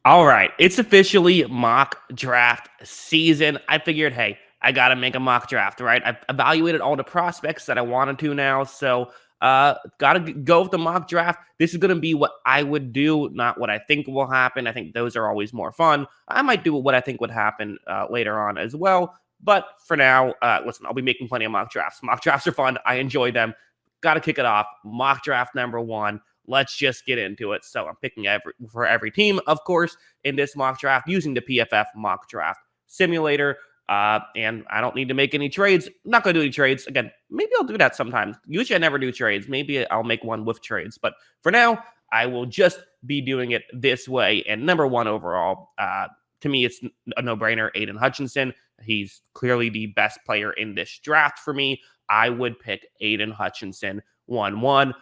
All right, it's officially mock draft season. I figured, hey, I got to make a mock draft, right? I've evaluated all the prospects that I wanted to now, so got to go with the mock draft. This is going to be what I would do, not what I think will happen. I think those are always more fun. I might do what I think would happen later on as well, but for now, listen, I'll be making plenty of mock drafts. Mock drafts are fun. I enjoy them. Got to kick it off. Mock draft number one. Let's just get into it. So I'm picking for every team, of course, in this mock draft using the PFF mock draft simulator. And I don't need to make any trades. I'm not going to do any trades. Again, maybe I'll do that sometimes. Usually I never do trades. Maybe I'll make one with trades. But for now, I will just be doing it this way. And number one overall, to me, it's a no-brainer. Aiden Hutchinson. He's clearly the best player in this draft for me. I would pick Aiden Hutchinson 1-1.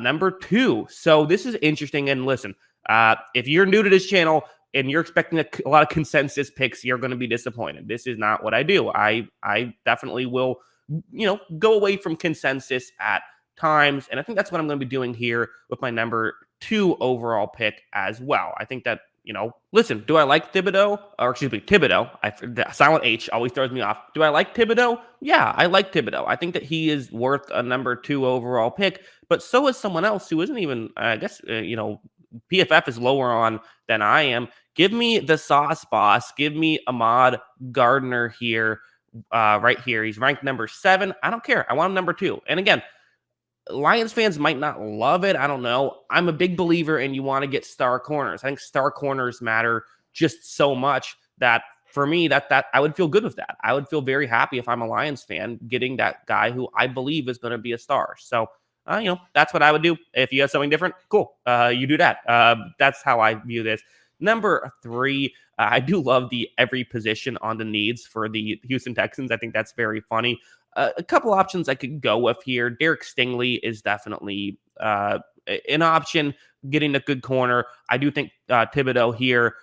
Number two. So this is interesting. And listen, if you're new to this channel and you're expecting a lot of consensus picks, you're going to be disappointed. This is not what I do. I definitely will, go away from consensus at times. And I think that's what I'm going to be doing here with my number two overall pick as well. I think that, listen, do I like Thibodeau? Or excuse me, Thibodeau. The silent H always throws me off. Do I like Thibodeau? Yeah, I like Thibodeau. I think that he is worth a number two overall pick, but so is someone else who isn't even, I guess, PFF is lower on than I am. Give me the sauce boss. Give me Ahmad Gardner here, right here. He's ranked number 7. I don't care. I want him number 2. And again, Lions fans might not love it. I don't know. I'm a big believer in you want to get star corners. I think star corners matter just so much that for me, that I would feel good with that. I would feel very happy if I'm a Lions fan getting that guy who I believe is going to be a star. So, that's what I would do. If you have something different, cool. You do that. That's how I view this. Number 3, I do love the every position on the needs for the Houston Texans. I think that's very funny. A couple options I could go with here. Derek Stingley is definitely an option, getting a good corner. I do think Thibodeau here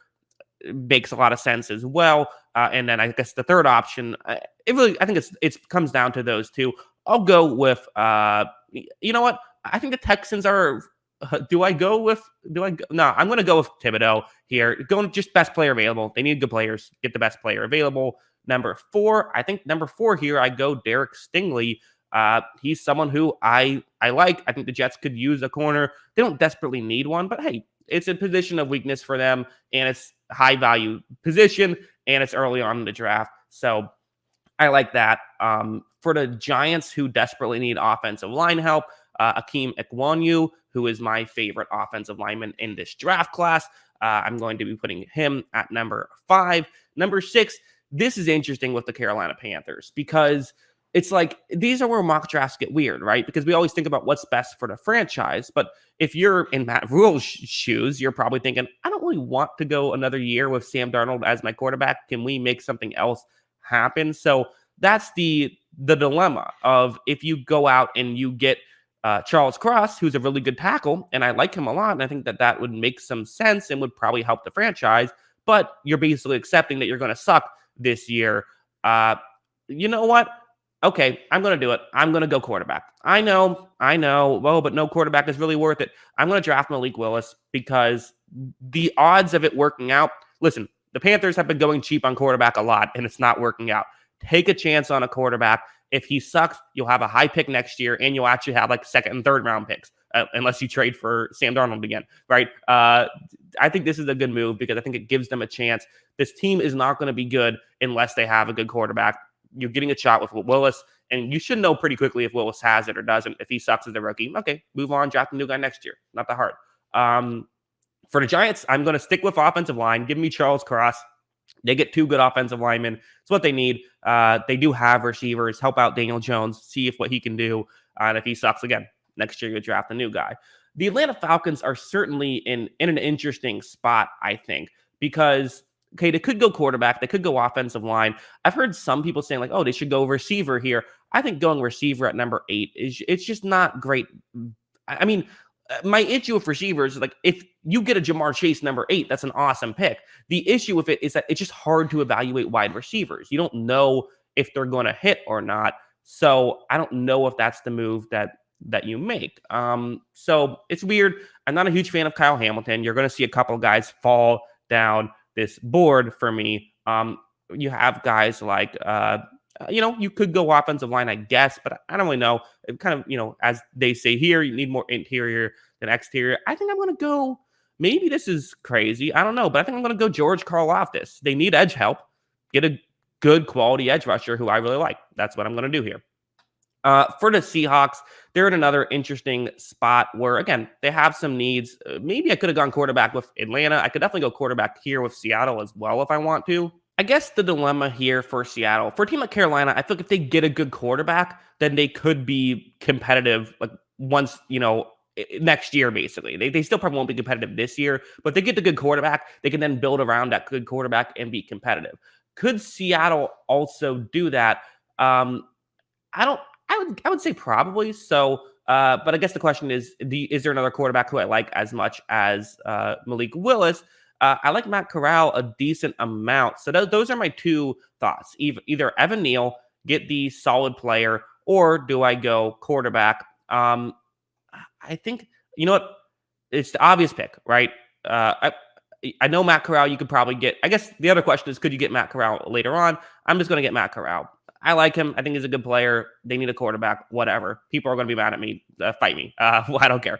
makes a lot of sense as well. And then I guess the third option, I think it comes down to those two. I'll go with, you know what? I think the Texans are. No, I'm going to go with Thibodeau here. Going just best player available. They need good players. Get the best player available. Number 4, I think number 4 here, I go Derek Stingley. He's someone who I like. I think the Jets could use a corner. They don't desperately need one, but hey, it's a position of weakness for them, and it's a high value position, and it's early on in the draft. So I like that. For the Giants who desperately need offensive line help, Akeem Ekwonu, who is my favorite offensive lineman in this draft class. I'm going to be putting him at number 5. Number 6, this is interesting with the Carolina Panthers because it's like these are where mock drafts get weird, right? Because we always think about what's best for the franchise. But if you're in Matt Rule's shoes, you're probably thinking, I don't really want to go another year with Sam Darnold as my quarterback. Can we make something else happen? So that's the dilemma of if you go out and you get Charles Cross, who's a really good tackle, and I like him a lot, and I think that would make some sense and would probably help the franchise, but you're basically accepting that you're going to suck this year. You know what? Okay, I'm going to do it. I'm going to go quarterback. I know. Well, but no quarterback is really worth it. I'm going to draft Malik Willis because the odds of it working out, listen, the Panthers have been going cheap on quarterback a lot, and it's not working out. Take a chance on a quarterback. If he sucks, you'll have a high pick next year, and you'll actually have like second and third round picks, unless you trade for Sam Darnold again, right? I think this is a good move because I think it gives them a chance. This team is not going to be good unless they have a good quarterback. You're getting a shot with Willis, and you should know pretty quickly if Willis has it or doesn't. If he sucks as a rookie, okay, move on, draft a new guy next year. Not that hard. For the Giants, I'm going to stick with offensive line. Give me Charles Cross. They get 2 good offensive linemen. It's what they need. They do have receivers. Help out Daniel Jones. See what he can do. And if he sucks again, next year you draft a new guy. The Atlanta Falcons are certainly in an interesting spot, I think, because, okay, they could go quarterback. They could go offensive line. I've heard some people saying, like, oh, they should go receiver here. I think going receiver at number 8 it's just not great. I mean, my issue with receivers is like if you get a Jamar Chase number 8, that's an awesome pick. The issue with it is that it's just hard to evaluate wide receivers. You don't know if they're going to hit or not. So I don't know if that's the move that you make. So it's weird. I'm not a huge fan of Kyle Hamilton. You're going to see a couple of guys fall down this board for me. You have guys like, you could go offensive line, I guess, but I don't really know. It kind of, as they say here, you need more interior than exterior. I think I'm going to go. Maybe this is crazy. I don't know, but I think I'm going to go George Karlaftis. They need edge help. Get a good quality edge rusher who I really like. That's what I'm going to do here. For the Seahawks, they're in another interesting spot where, again, they have some needs. Maybe I could have gone quarterback with Atlanta. I could definitely go quarterback here with Seattle as well if I want to. I guess the dilemma here for Seattle, for a team like Carolina, I feel like if they get a good quarterback, then they could be competitive like once, next year, basically. They still probably won't be competitive this year, but if they get the good quarterback, they can then build around that good quarterback and be competitive. Could Seattle also do that? I don't. I would say probably so. But I guess the question is there another quarterback who I like as much as Malik Willis? I like Matt Corral a decent amount. So those are my two thoughts. Either Evan Neal, get the solid player, or do I go quarterback? I think you know what, it's the obvious pick, right? I know Matt Corral. You could probably get. I guess the other question is, could you get Matt Corral later on? I'm just going to get Matt Corral. I like him. I think he's a good player. They need a quarterback. Whatever. People are going to be mad at me. Fight me. I don't care.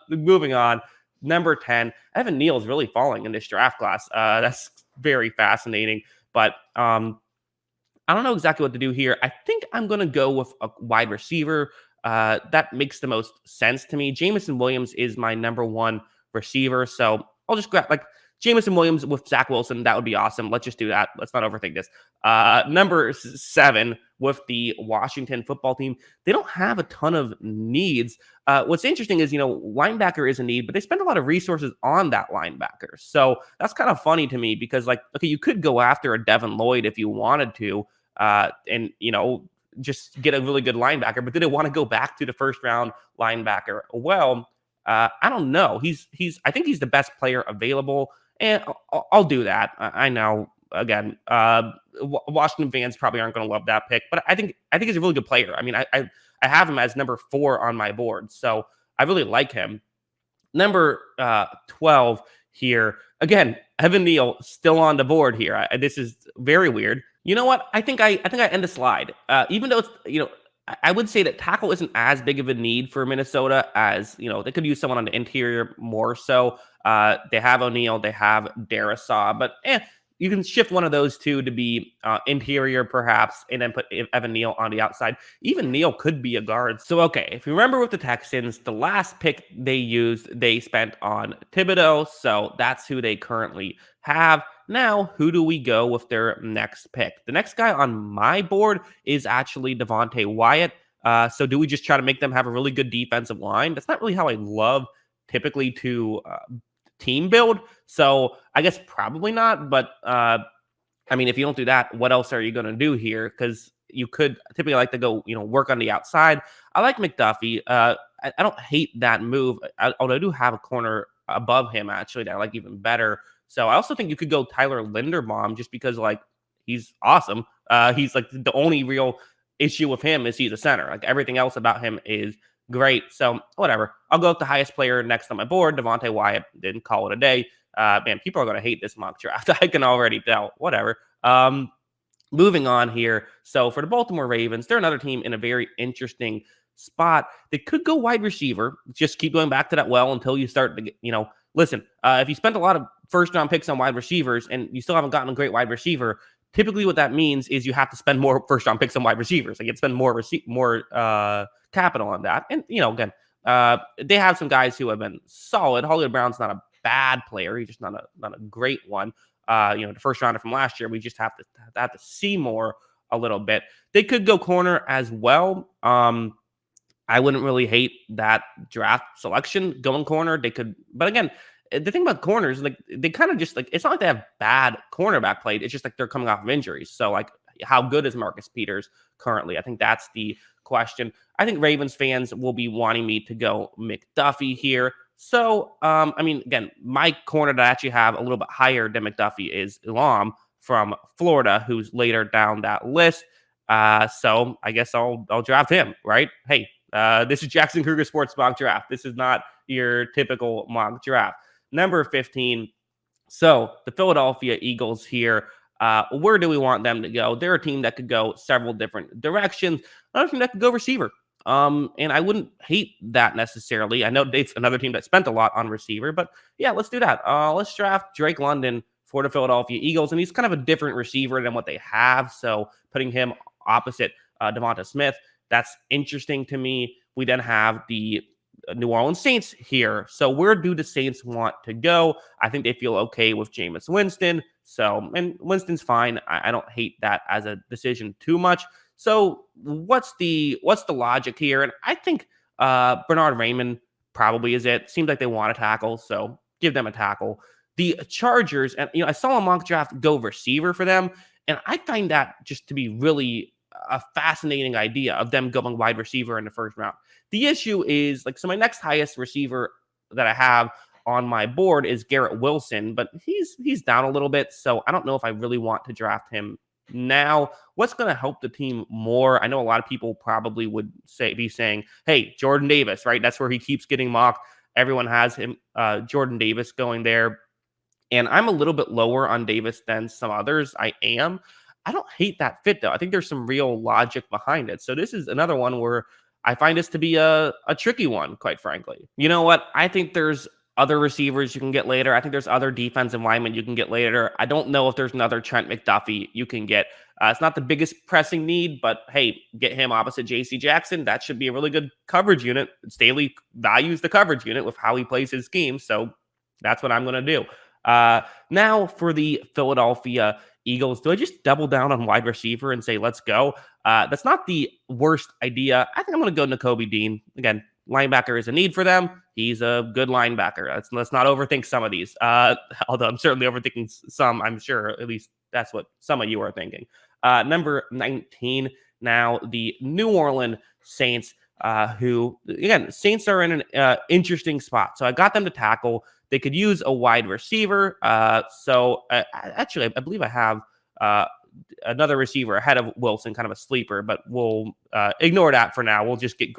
Moving on. Number 10. Evan Neal is really falling in this draft class. That's very fascinating. But I don't know exactly what to do here. I think I'm going to go with a wide receiver. That makes the most sense to me. Jameson Williams is my number one receiver. So I'll just grab like Jameson Williams with Zach Wilson. That would be awesome. Let's just do that. Let's not overthink this. Number 7 with the Washington football team. They don't have a ton of needs. What's interesting is, linebacker is a need, but they spend a lot of resources on that linebacker. So that's kind of funny to me because, like, okay, you could go after a Devin Lloyd if you wanted to, and, just get a really good linebacker, but did they want to go back to the first round linebacker? Well, I don't know. I think he's the best player available, and I'll do that. I know, again, Washington fans probably aren't going to love that pick, but I think he's a really good player. I mean, I have him as number 4 on my board, so I really like him. Number 12 here. Again, Evan Neal still on the board here. This is very weird. You know what? I think I end the slide. Even though it's, I would say that tackle isn't as big of a need for Minnesota as, they could use someone on the interior more so. They have O'Neal, they have Darisaw, but you can shift one of those two to be interior perhaps, and then put Evan Neal on the outside. Even Neal could be a guard. So, okay, if you remember with the Texans, the last pick they spent on Thibodeau, so that's who they currently have. Now, who do we go with their next pick? The next guy on my board is actually Devontae Wyatt. So do we just try to make them have a really good defensive line? That's not really how I love typically to team build. So I guess probably not. But I mean, if you don't do that, what else are you going to do here? Because you could typically like to go, work on the outside. I like McDuffie. I don't hate that move. Although I do have a corner above him actually that I like even better. So I also think you could go Tyler Linderbaum just because, like, he's awesome. He's like the only real issue with him is he's a center. Like everything else about him is great. So whatever. I'll go with the highest player next on my board, Devontae Wyatt. Didn't call it a day. Man, people are going to hate this mock draft. I can already tell. Whatever. Moving on here. So for the Baltimore Ravens, they're another team in a very interesting spot. They could go wide receiver. Just keep going back to that well until you start to get, listen, if you spent a lot of first round picks on wide receivers and you still haven't gotten a great wide receiver, typically what that means is you have to spend more first round picks on wide receivers. Like you spend more capital on that. And, again, they have some guys who have been solid. Hollywood Brown's not a bad player. He's just not a great one. The first rounder from last year, we just have to see more a little bit. They could go corner as well. I wouldn't really hate that draft selection going corner. They could, but again, the thing about corners, like they kind of just like, it's not like they have bad cornerback play. It's just like they're coming off of injuries. So like, how good is Marcus Peters currently? I think that's the question. I think Ravens fans will be wanting me to go McDuffie here. So, I mean, again, my corner that I actually have a little bit higher than McDuffie is Elam from Florida, who's later down that list. So I guess I'll draft him, right? Hey, this is Jackson Kruger Sports mock draft. This is not your typical mock draft. Number 15, So the Philadelphia Eagles here, where do we want them to go? They're a team that could go several different directions. Another team that could go receiver. And I wouldn't hate that necessarily. I know it's another team that spent a lot on receiver, but yeah, let's do that. Let's draft Drake London for the Philadelphia Eagles, and he's kind of a different receiver than what they have. So putting him opposite Devonta Smith, that's interesting to me. We then have the New Orleans Saints here. So where do the Saints want to go? I think they feel okay with Jameis Winston. So, and Winston's fine. I don't hate that as a decision too much. So what's the logic here? And I think Bernard Raymond probably is it. Seems like they want a tackle, so give them a tackle. The Chargers, and I saw a mock draft go receiver for them, and I find that just to be really a fascinating idea of them going wide receiver in the first round. The issue is so my next highest receiver that I have on my board is Garrett Wilson, but he's down a little bit, so I don't know if I really want to draft him now. What's going to help the team more? I know a lot of people probably would be saying, "Hey, Jordan Davis, right? That's where he keeps getting mocked. Everyone has him, Jordan Davis going there." And I'm a little bit lower on Davis than some others. I am. I don't hate that fit though. I think there's some real logic behind it. So this is another one where I find this to be a tricky one, quite frankly. You know what? I think there's other receivers you can get later. I think there's other defensive linemen you can get later. I don't know if there's another Trent McDuffie you can get. It's not the biggest pressing need, but hey, get him opposite J.C. Jackson. That should be a really good coverage unit. Staley values the coverage unit with how he plays his scheme. So that's what I'm going to do. Now for the Philadelphia Eagles, do I just double down on wide receiver and say, let's go? That's not the worst idea. I think I'm going to go Nakobe Dean. Again, linebacker is a need for them. He's a good linebacker. Let's not overthink some of these. Although I'm certainly overthinking some, I'm sure at least that's what some of you are thinking. Number 19, now the New Orleans Saints, who, again, Saints are in an interesting spot. So I got them to tackle. They could use a wide receiver. Actually, I believe I have another receiver ahead of Wilson, kind of a sleeper, but we'll ignore that for now. We'll just get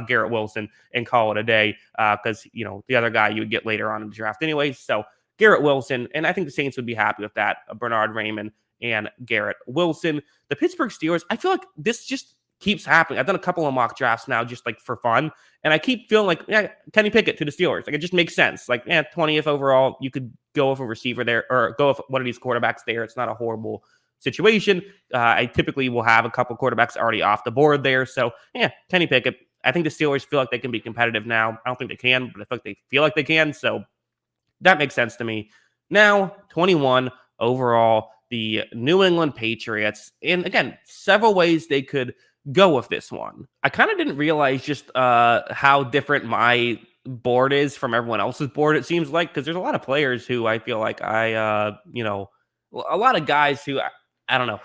Garrett Wilson and call it a day because, the other guy you would get later on in the draft anyway. So Garrett Wilson, and I think the Saints would be happy with that. Bernard Raymond and Garrett Wilson. The Pittsburgh Steelers, I feel like this just keeps happening. I've done a couple of mock drafts now just for fun. And I keep feeling like, yeah, Kenny Pickett to the Steelers. It just makes sense. 20th overall, you could go with a receiver there or go with one of these quarterbacks there. It's not a horrible situation. I typically will have a couple quarterbacks already off the board there. So, yeah, Kenny Pickett. I think the Steelers feel like they can be competitive now. I don't think they can, but I feel like they feel like they can. So that makes sense to me. Now, 21 overall, the New England Patriots. And again, several ways they could go with this one. I kind of didn't realize just how different my board is from everyone else's board, it seems like, because there's a lot of players who I feel like a lot of guys who I don't know.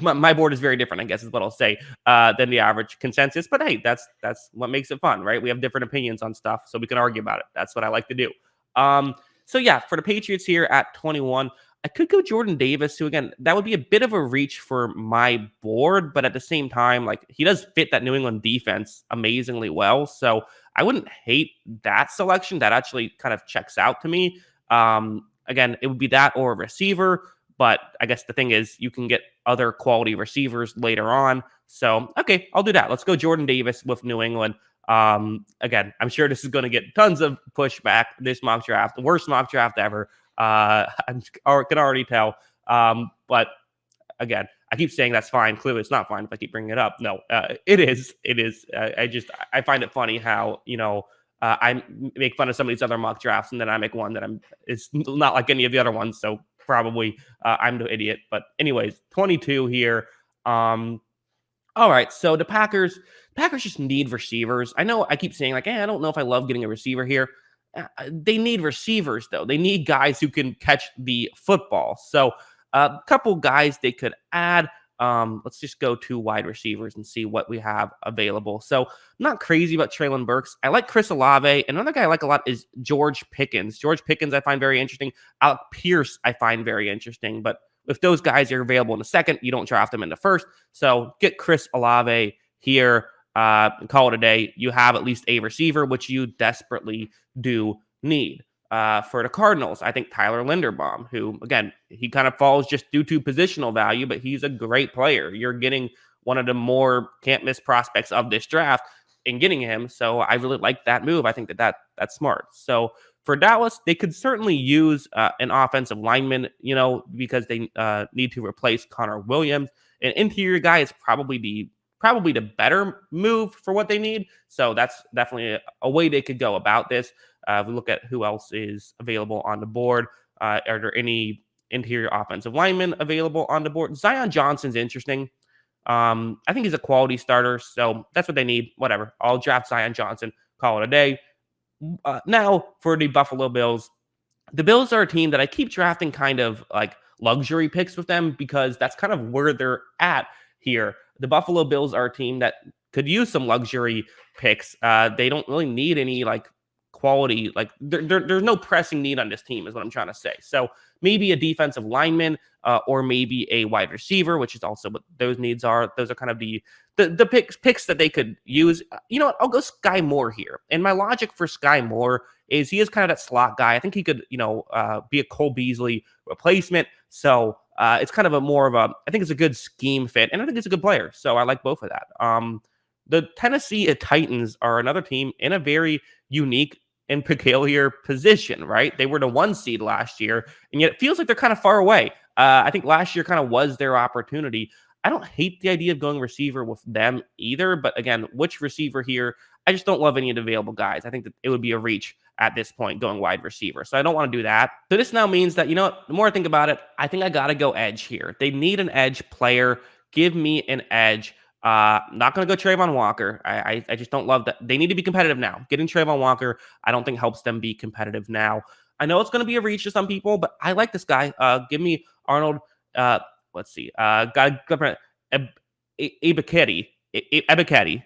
My board is very different, I guess is what I'll say, than the average consensus. But hey, that's what makes it fun, right? We have different opinions on stuff, so we can argue about it. That's what I like to do. So yeah, for the Patriots here at 21, I could go Jordan Davis, who, again, that would be a bit of a reach for my board, but at the same time, he does fit that New England defense amazingly well. So I wouldn't hate that selection. That actually kind of checks out to me. Again, it would be that or a receiver, but I guess the thing is you can get other quality receivers later on. So, okay, I'll do that. Let's go Jordan Davis with New England. Again, I'm sure this is going to get tons of pushback, this mock draft, the worst mock draft ever. I can already tell. But again, I keep saying that's fine. Clearly, it's not fine if I keep bringing it up. No, it is. It is. I find it funny how, I make fun of some of these other mock drafts, and then I make one that it's not like any of the other ones. So probably I'm the idiot. But anyways, 22 here. All right, so the Packers just need receivers. I know I keep saying I don't know if I love getting a receiver here. They need receivers, though. They need guys who can catch the football. So a couple guys they could add. Let's just go to wide receivers and see what we have available. So I'm not crazy about Treylon Burks. I like Chris Olave. Another guy I like a lot is George Pickens. George Pickens I find very interesting. Alec Pierce I find very interesting. But if those guys are available in the second, you don't draft them in the first. So get Chris Olave here. Call it a day. You have at least a receiver, which you desperately do need. For the Cardinals, I think Tyler Linderbaum, who again he kind of falls just due to positional value, but he's a great player. You're getting one of the more can't miss prospects of this draft in getting him, so I really like that move. I think that's smart. So for Dallas, they could certainly use an offensive lineman, because they need to replace Connor Williams. An interior guy is probably the better move for what they need. So that's definitely a way they could go about this. If we look at who else is available on the board, are there any interior offensive linemen available on the board? Zion Johnson's interesting. I think he's a quality starter, so that's what they need. Whatever. I'll draft Zion Johnson, call it a day. Now for the Buffalo Bills, the Bills are a team that I keep drafting kind of like luxury picks with them because that's kind of where they're at here. The Buffalo Bills are a team that could use some luxury picks. They don't really need any like quality, like there's no pressing need on this team, is what I'm trying to say. So maybe a defensive lineman or maybe a wide receiver, which is also what those needs are. Those are kind of the picks that they could use. You know what? I'll go Sky Moore here. And my logic for Sky Moore is he is kind of that slot guy. I think he could, be a Cole Beasley replacement. So it's kind of I think it's a good scheme fit, and I think it's a good player. So I like both of that. The Tennessee Titans are another team in a very unique and peculiar position, right? They were the 1 seed last year, and yet it feels like they're kind of far away. I think last year kind of was their opportunity. I don't hate the idea of going receiver with them either, but again, which receiver here? I just don't love any of the available guys. I think that it would be a reach at this point going wide receiver. So I don't want to do that. So this now means that, the more I think about it, I think I got to go edge here. They need an edge player. Give me an edge. Not going to go Trayvon Walker. I just don't love that. They need to be competitive now. Getting Trayvon Walker, I don't think helps them be competitive now. I know it's going to be a reach to some people, but I like this guy. Give me Arnold. Let's see. Ebiketie. Ebiketie.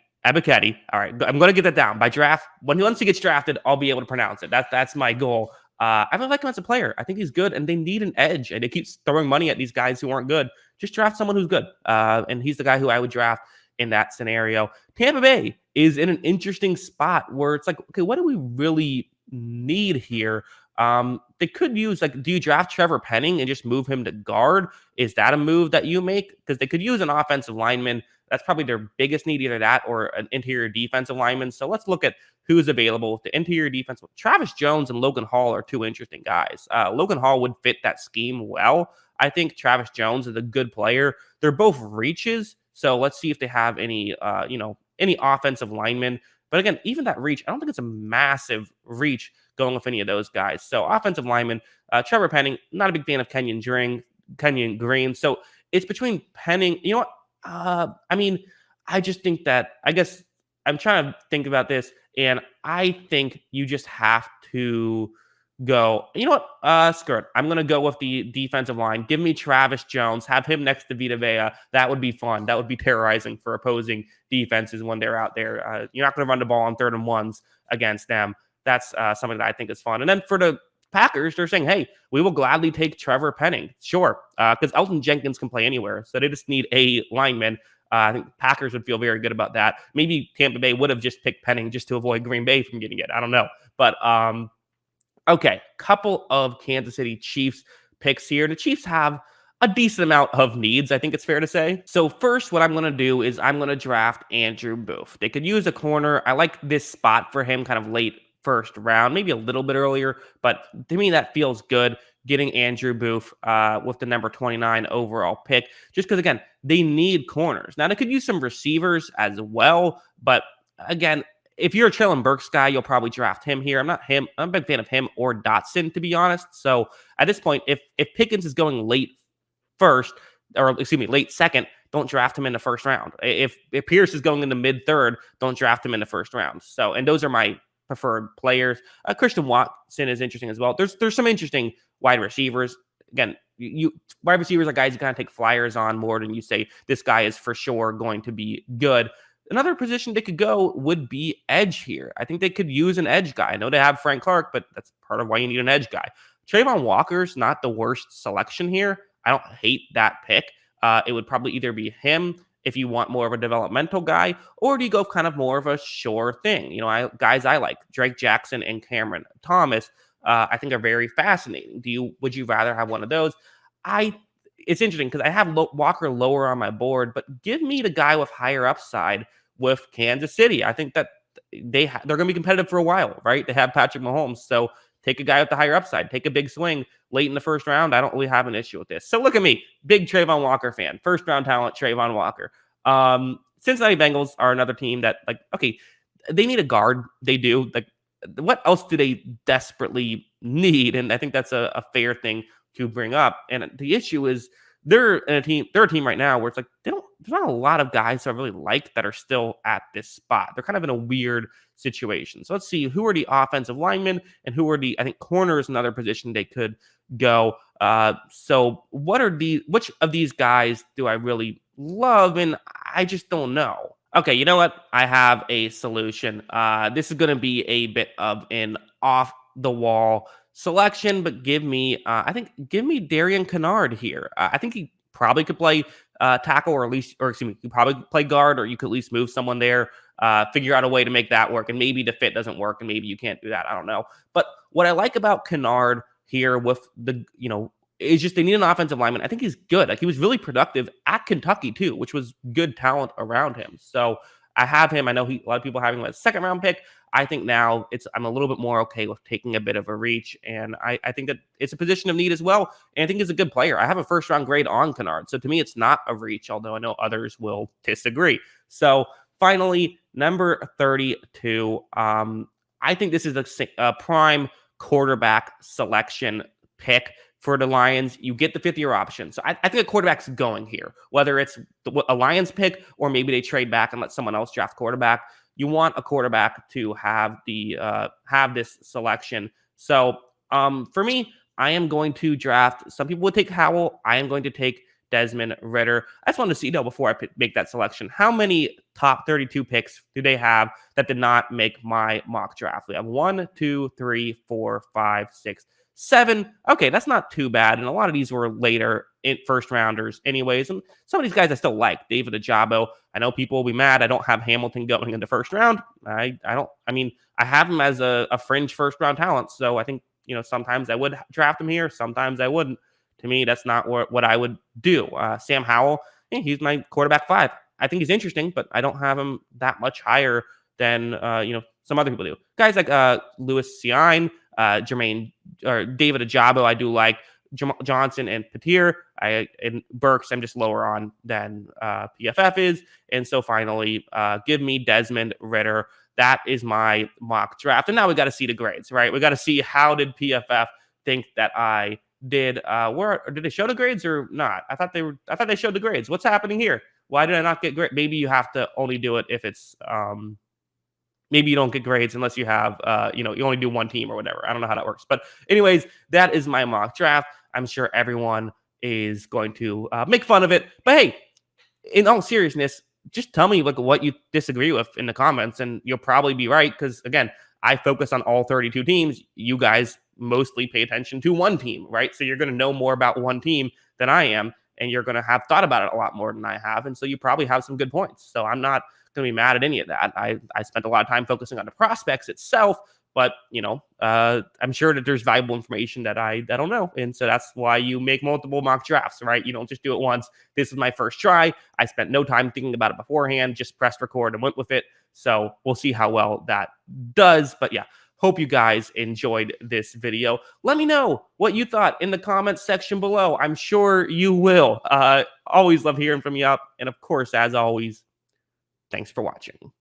All right, I'm going to get that down by draft. Once he gets drafted, I'll be able to pronounce it. That's my goal. I really like him as a player. I think he's good, and they need an edge. And they keep throwing money at these guys who aren't good. Just draft someone who's good. And he's the guy who I would draft in that scenario. Tampa Bay is in an interesting spot where it's like, okay, what do we really need here? They could use, like, do you draft Trevor Penning and just move him to guard? Is that a move that you make? Because they could use an offensive lineman. That's probably their biggest need, either that or an interior defensive lineman. So let's look at who's available. The interior defense, Travis Jones and Logan Hall are two interesting guys. Logan Hall would fit that scheme well. I think Travis Jones is a good player. They're both reaches. So let's see if they have any offensive linemen. But again, even that reach, I don't think it's a massive reach going with any of those guys. So offensive lineman, Trevor Penning, not a big fan of Kenyon Green. So it's between Penning. You know what? I just think that, I guess I'm trying to think about this, and I think you just have to go, you know what? Screw it. I'm going to go with the defensive line. Give me Travis Jones. Have him next to Vita Vea. That would be fun. That would be terrorizing for opposing defenses when they're out there. You're not going to run the ball on 3rd and 1s against them. That's something that I think is fun. And then for the Packers, they're saying, hey, we will gladly take Trevor Penning. Sure. Because Elton Jenkins can play anywhere. So they just need a lineman. I think Packers would feel very good about that. Maybe Tampa Bay would have just picked Penning just to avoid Green Bay from getting it. I don't know. But okay, couple of Kansas City Chiefs picks here. The Chiefs have a decent amount of needs, I think it's fair to say. So first, what I'm going to do is I'm going to draft Andrew Booth. They could use a corner. I like this spot for him, kind of late 1st round, maybe a little bit earlier, but to me that feels good, getting Andrew Booth with the number 29 overall pick, just because, again, they need corners. Now, they could use some receivers as well, but again, if you're a Traylon Burks guy, you'll probably draft him here. I'm a big fan of him or Dotson, to be honest. So at this point, if Pickens is going late 1st, or excuse me, late 2nd, don't draft him in the 1st round. If Pierce is going in the mid 3rd, don't draft him in the 1st round. So, and those are my preferred players. Christian Watson is interesting as well. There's some interesting wide receivers. Again, wide receivers are guys you kind of take flyers on more than you say this guy is for sure going to be good. Another position they could go would be edge here. I think they could use an edge guy. I know they have Frank Clark, but that's part of why you need an edge guy. Trayvon Walker's not the worst selection here. I don't hate that pick. It would probably either be him if you want more of a developmental guy, or do you go kind of more of a sure thing? Guys I like, Drake Jackson and Cameron Thomas. I think are very fascinating. Would you rather have one of those? I It's interesting because I have Walker lower on my board, but give me the guy with higher upside with Kansas City. I think that they're going to be competitive for a while, right? They have Patrick Mahomes, so take a guy with the higher upside, take a big swing late in the first round. I don't really have an issue with this. So look at me, big Trayvon Walker fan, first round talent, Trayvon Walker. Cincinnati Bengals are another team that, like, okay, they need a guard. They do. Like, what else do they desperately need? And I think that's a fair thing to bring up. And the issue is they're a team right now where it's like there's not a lot of guys I really like that are still at this spot. They're kind of in a weird situation. So let's see who are the offensive linemen and who are the, I think, corners, another position they could go. So which of these guys do I really love? And I just don't know. Okay, you know what? I have a solution. This is going to be a bit of an off the wall selection, but give me Darian Kennard here. I think he probably could play tackle, or at least, or excuse me, he probably could play guard, or you could at least move someone there. Figure out a way to make that work, and maybe the fit doesn't work, and maybe you can't do that. I don't know. But what I like about Kennard here with is just they need an offensive lineman. I think he's good. Like, he was really productive at Kentucky too, which was good talent around him. So I have him. I know a lot of people having him as a second round pick. I think now I'm a little bit more okay with taking a bit of a reach, and I think that it's a position of need as well. And I think he's a good player. I have a first round grade on Kennard, so to me it's not a reach. Although I know others will disagree. So finally, number 32. I think this is a prime quarterback selection pick for the Lions. You get the fifth-year option. So I think a quarterback's going here, whether it's a Lions pick or maybe they trade back and let someone else draft quarterback. You want a quarterback to have this selection. So for me, I am going to draft. Some people would take Howell. I am going to take Desmond Ridder. I just wanted to see, though, before I make that selection, how many top 32 picks do they have that did not make my mock draft? We have 1, 2, 3, 4, 5, 6, 7. Okay, that's not too bad. And a lot of these were later in first rounders anyways. And some of these guys I still like. David Ajabo. I know people will be mad I don't have Hamilton going in the first round. I mean, I have him as a fringe first round talent. So I think, sometimes I would draft him here. Sometimes I wouldn't. To me, that's not what I would do. Sam Howell, he's my quarterback 5. I think he's interesting, but I don't have him that much higher than some other people do. Guys like Louis Cine, Jermaine, or David Ajabo, I do like. Johnson and Petir, and Burks, I'm just lower on than PFF is. And so finally, give me Desmond Ridder. That is my mock draft. And now we got to see the grades, right? We got to see how did PFF think that I did. Where did they show the grades or not? I thought they showed the grades. What's happening here? Why did I not get grades? Maybe you have to only do it if it's maybe you don't get grades unless you have, you only do one team or whatever. I don't know how that works. But anyways, that is my mock draft. I'm sure everyone is going to make fun of it. But hey, in all seriousness, just tell me like what you disagree with in the comments, and you'll probably be right. Because again, I focus on all 32 teams. You guys mostly pay attention to one team, right? So you're going to know more about one team than I am, and you're going to have thought about it a lot more than I have. And so you probably have some good points. So I'm not going to be mad at any of that. I spent a lot of time focusing on the prospects itself, but I'm sure that there's valuable information that I don't know. And so that's why you make multiple mock drafts, right? You don't just do it once. This is my first try. I spent no time thinking about it beforehand, just pressed record and went with it. So we'll see how well that does. But yeah, hope you guys enjoyed this video. Let me know what you thought in the comments section below. I'm sure you will. Always love hearing from you. And of course, as always, thanks for watching.